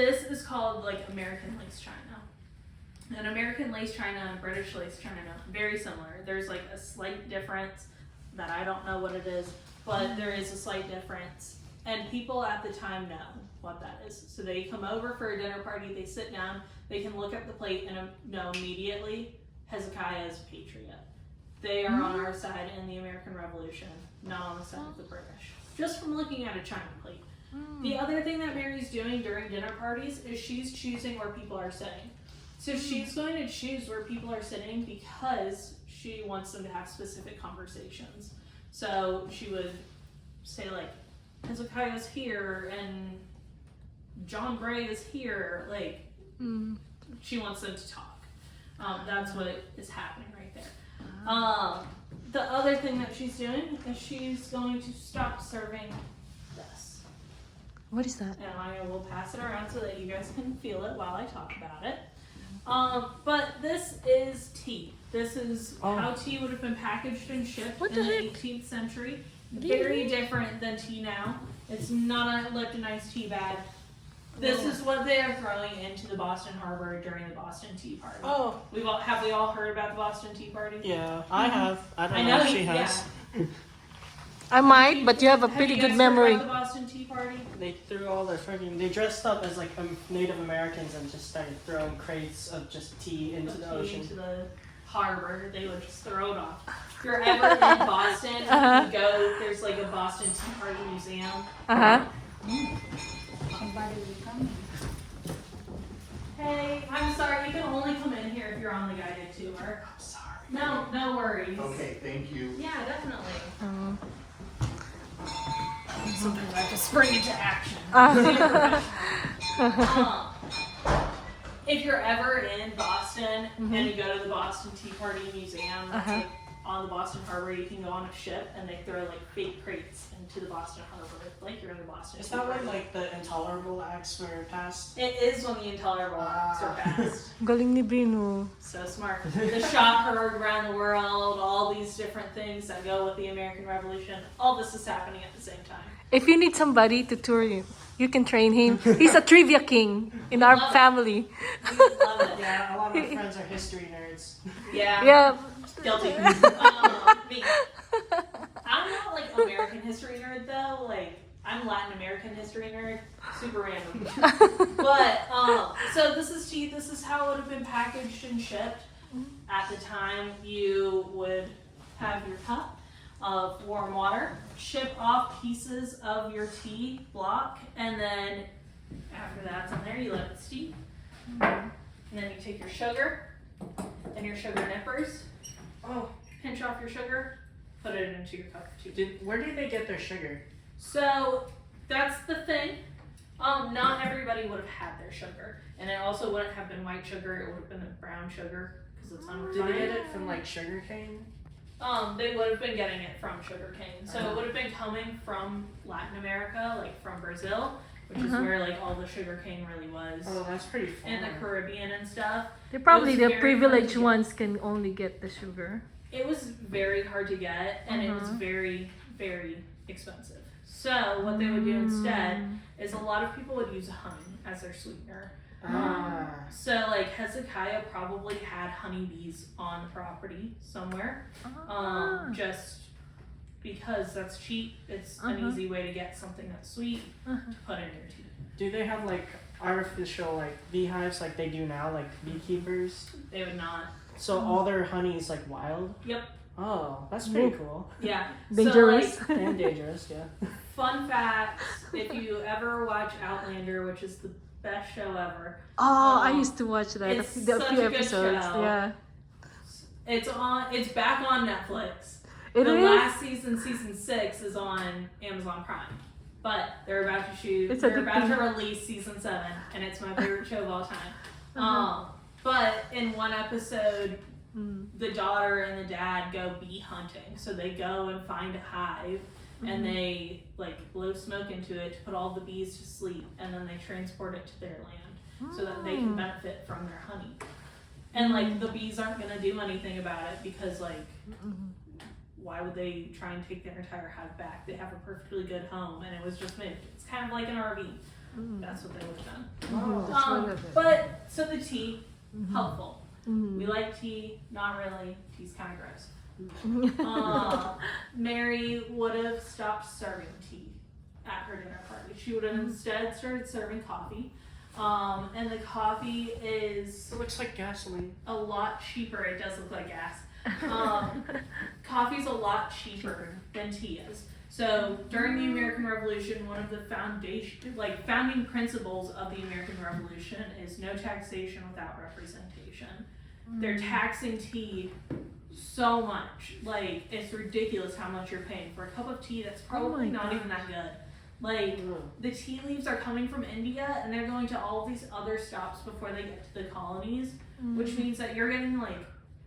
This is called like American lace china. And American lace china and British lace china, very similar. There's like a slight difference that I don't know what it is, but there is a slight difference. And people at the time know what that is. So they come over for a dinner party, they sit down, they can look at the plate and know immediately Hezekiah is a patriot. They are on our side in the American Revolution, not on the side of the British. Just from looking at a china plate. The other thing that Mary's doing during dinner parties is she's choosing where people are sitting. So she's going to choose where people are sitting because she wants them to have specific conversations. So she would say like, Hezekiah's here and John Bray is here. Like, she wants them to talk. That's what is happening right there. The other thing that she's doing is she's going to stop serving this. What is that? And I will pass it around so that you guys can feel it while I talk about it. But this is tea. This is how tea would have been packaged and shipped in the 18th century. Very different than tea now. It's not a leptonized tea bag. This is what they are throwing into the Boston Harbor during the Boston Tea Party. Oh. Have we all heard about the Boston Tea Party? Yeah, I have. I don't know if she has. Yeah. I might, but you have a pretty good memory. Heard about the Boston Tea Party? They threw all their they dressed up as like Native Americans and just started throwing crates of just tea into the ocean. Into the harbor, they would just throw it off. If you're ever in Boston, you go, there's like a Boston Tea Party museum. Hey, I'm sorry, you can only come in here if you're on the guided tour. I'm sorry. No worries. Okay, thank you. Yeah, definitely. Sometimes I have to spring into action. If you're ever in Boston and you go to the Boston Tea Party Museum, that's like on the Boston Harbor, you can go on a ship and they throw like fake crates into the Boston Harbor, like you're in the Boston. Is that when like the intolerable acts were passed? It is when the intolerable acts are passed. Galing ni Brino. So smart. The shot heard around the world, all these different things that go with the American Revolution. All this is happening at the same time. If you need somebody to tour you, you can train him. He's a trivia king in our family. We love it. Yeah, a lot of my friends are history nerds. Yeah. Yeah. Guilty. Me. I'm not like American history nerd though. Like I'm Latin American history nerd. Super random. But so this is tea. This is how it would have been packaged and shipped. At the time, you would have your cup of warm water, chip off pieces of your tea block, and then after that's in there, you let it steep. And then you take your sugar and your sugar nippers. Pinch off your sugar, put it into your cup of tea. Where did they get their sugar? So that's the thing. Not everybody would have had their sugar, and it also wouldn't have been white sugar. It would have been a brown sugar because it's Did unrefined. they get it from like sugar cane? They would have been getting it from sugarcane. So it would have been coming from Latin America, like from Brazil, which is where like all the sugarcane really was. Oh, that's pretty fun. And the Caribbean and stuff. They're probably It was the very privileged hard to get. ones can only get the sugar. It was very hard to get, and it was very, very expensive. So what they would do instead is a lot of people would use honey as their sweetener. So like Hezekiah probably had honeybees on the property somewhere, just because that's cheap. It's an easy way to get something that's sweet to put in your tea. Do they have like artificial like beehives like they do now, like beekeepers? They would not. So all their honey is like wild? Yep. Oh, that's pretty cool. Yeah. Dangerous. So, like, And dangerous, yeah. fun facts, if you ever watch Outlander, which is the best show ever. I used to watch that. It's A such few a good episodes. show. Yeah. It's back on Netflix. It The is? last season, season 6, is on Amazon Prime. But they're about to they're about to release season 7, and it's my favorite show of all time. But in one episode, the daughter and the dad go bee hunting. So they go and find a hive, and they like blow smoke into it to put all the bees to sleep, and then they transport it to their land so that they can benefit from their honey. And like the bees aren't gonna do anything about it because like why would they try and take their entire hive back? They have a perfectly good home, and it was just moved. It's kind of like an RV. That's what they would have done. Wow. That's one of it. But so the tea, helpful. Mhm. We like tea, not really. Tea's kind of gross. Mary would have stopped serving tea at her dinner party. She would have instead started serving coffee. And the coffee is It looks like gasoline. a lot cheaper. It does look like gas. Coffee's a lot cheaper than tea is. So during the American Revolution, one of the founding principles of the American Revolution is no taxation without representation. They're taxing tea so much. Like, it's ridiculous how much you're paying for a cup of tea that's probably not even that good. Like, the tea leaves are coming from India and they're going to all of these other stops before they get to the colonies, which means that you're getting like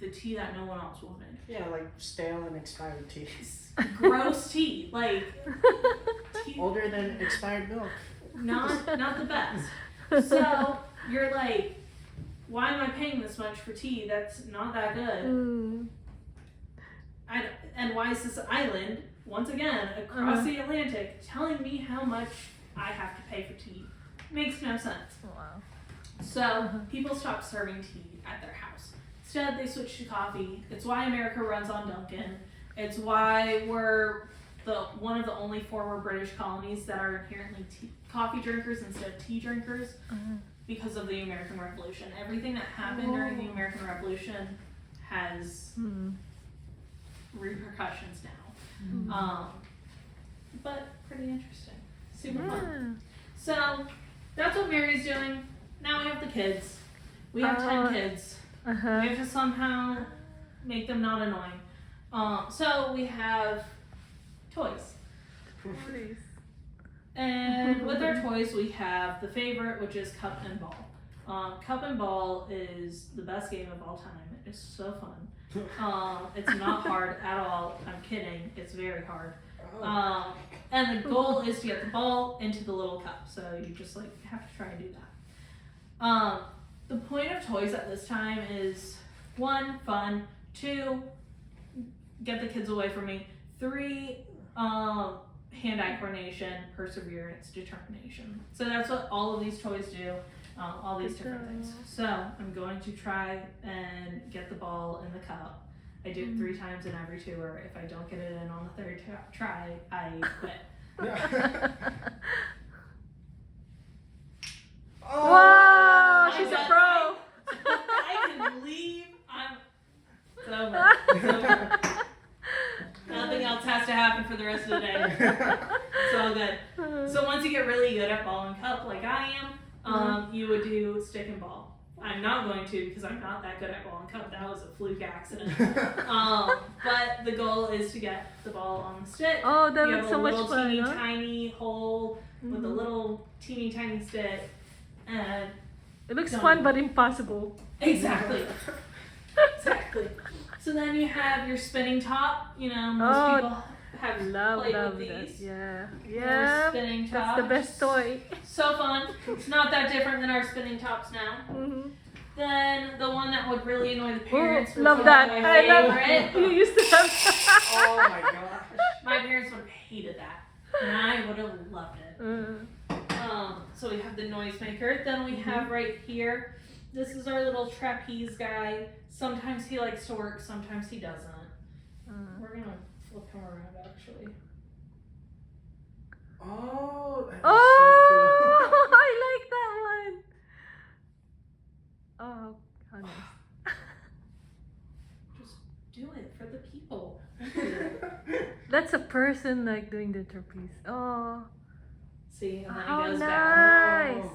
the tea that no one else will make. Yeah, like stale and expired tea. Gross tea, like tea, Older than expired milk. not the best. So you're like, why am I paying this much for tea that's not that good? And why is this island, once again, across the Atlantic, telling me how much I have to pay for tea? Makes no sense. Wow. So people stopped serving tea at their house. Instead, they switched to coffee. It's why America runs on Dunkin'. It's why we're one of the only former British colonies that are inherently coffee drinkers instead of tea drinkers because of the American Revolution. Everything that happened during the American Revolution has repercussions now. But pretty interesting. Super fun. So that's what Mary's doing. Now we have the kids. We have 10 kids. We have to somehow make them not annoying. So we have toys. And with our toys, we have the favorite, which is Cup and Ball. Cup and Ball is the best game of all time. It is so fun. It's not hard at all. I'm kidding. It's very hard. And the goal is to get the ball into the little cup. So you just like have to try and do that. The point of toys at this time is 1, fun, 2, get the kids away from me, 3, hand-eye coordination, perseverance, determination. So that's what all of these toys do, all these different things. So I'm going to try and get the ball in the cup. I do it 3 times in every tour. If I don't get it in on the 3rd try, I quit. Wow, she's a pro. I can leave. It's over. It's over. Nothing else has to happen for the rest of the day. It's all good. So once you get really good at ball and cup, like I am, you would do stick and ball. I'm not going to because I'm not that good at ball and cup. That was a fluke accident. But the goal is to get the ball on the stick. Oh, that you looks have so a much little fun. teeny tiny hole with a little teeny tiny stick, and It looks fun but impossible. exactly. Exactly. So then you have your spinning top. You know, most people have played Love with that. these. Yeah. Spinning That's top. the best toy. So fun. It's not that different than our spinning tops now. Then the one that would really annoy the parents. which Love was that. my I love favorite. it. You used to have Oh my gosh. My parents would have hated that, and I would have loved it. So we have the noisemaker. Then we have right here. This is our little trapeze guy. Sometimes he likes to work. Sometimes he doesn't. We're gonna flip him around actually. Oh, that's Oh, I like that one. Oh, how nice. Just do it for the people. That's a person like doing the trapeze. Oh, See, and then how he goes nice. back.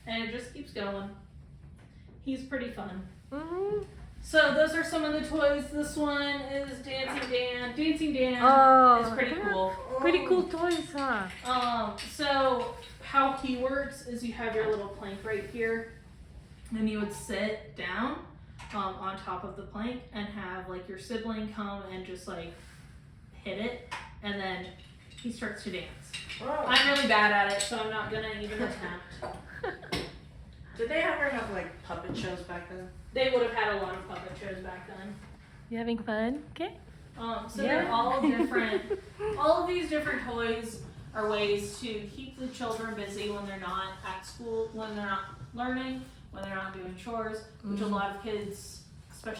And it just keeps going. He's pretty fun. So those are some of the toys. This one is Dancing Dan. Dancing Dan Oh, is pretty cool. Pretty cool toys, huh? So how he works is you have your little plank right here, and you would sit down on top of the plank and have like your sibling come and just like hit it, and then he starts to dance. I'm really bad at it, so I'm not gonna even attempt. Did they ever have like puppet shows back then? They would have had a lot of puppet shows back then. You having fun? Okay. So they're all different. All of these different toys are ways to keep the children busy when they're not at school, when they're not learning, when they're not doing chores, which a lot of kids